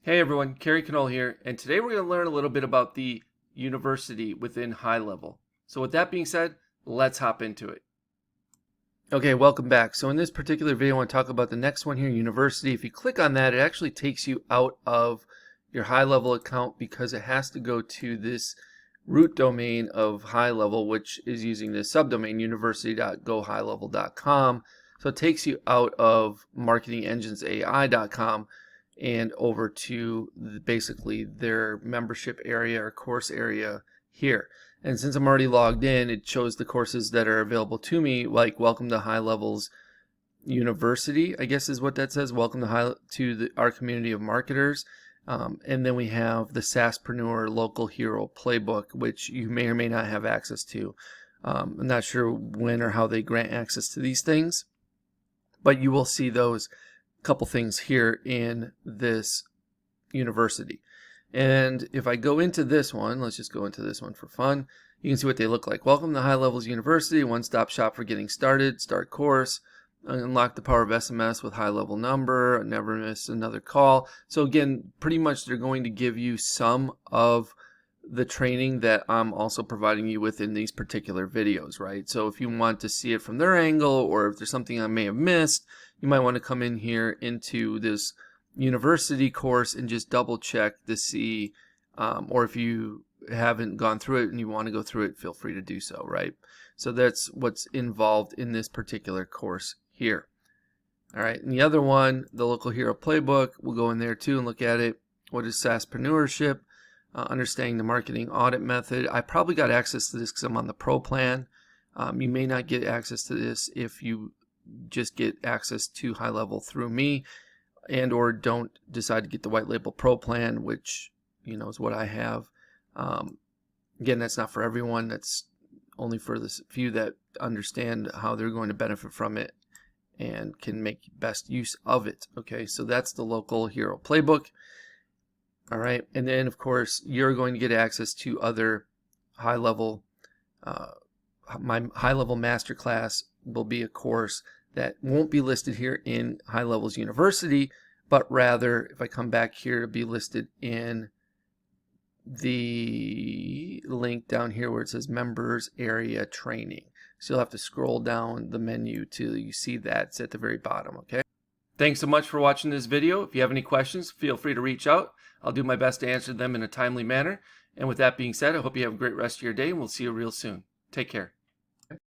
Hey everyone, Kerry Knoll here, and today we're going to learn a little bit about the university within HighLevel. So with that being said, let's hop into it. Okay, welcome back. So in this particular video, I want to talk about the next one here, university. If you click on that, it actually takes you out of your HighLevel account because it has to go to this root domain of HighLevel, which is using this subdomain university.gohighlevel.com. So it takes you out of Marketing Engines AI.com and over to basically their membership area or course area here. And since I'm already logged in, it shows the courses that are available to me, like Welcome to HighLevel's University, I guess is what that says. Welcome to our community of marketers. And then we have the SaaSpreneur Local Hero Playbook, which you may or may not have access to. I'm not sure when or how they grant access to these things, but you will see those couple things here in this university. And if I go into this one, let's just go into this one for fun. You can see what they look like. Welcome to HighLevel's University, one-stop shop for getting started, start course, unlock the power of SMS with HighLevel number, never miss another call. So again, pretty much they're going to give you some of the training that I'm also providing you with in these particular videos, right? So if you want to see it from their angle, or if there's something I may have missed, you might want to come in here into this university course and just double check to see, or if you haven't gone through it and you want to go through it, feel free to do so, right? So that's what's involved in this particular course here. All right, and the other one, the Local Hero Playbook, we'll go in there too and look at it. What is SaaSpreneurship? Understanding the marketing audit method. I probably got access to this because I'm on the pro plan. You may not get access to this if you just get access to HighLevel through me, and or don't decide to get the white label pro plan, which is what I have. Again, that's not for everyone. That's only for the few that understand how they're going to benefit from it and can make best use of it. Okay, so that's the Local Hero Playbook. All right, and then of course you're going to get access to other HighLevel. My HighLevel Masterclass will be a course that won't be listed here in HighLevel's University, but rather if I come back here to be listed in the link down here where it says Members Area Training. So you'll have to scroll down the menu till you see that. It's at the very bottom, okay? Thanks so much for watching this video. If you have any questions, feel free to reach out. I'll do my best to answer them in a timely manner. And with that being said, I hope you have a great rest of your day, and we'll see you real soon. Take care.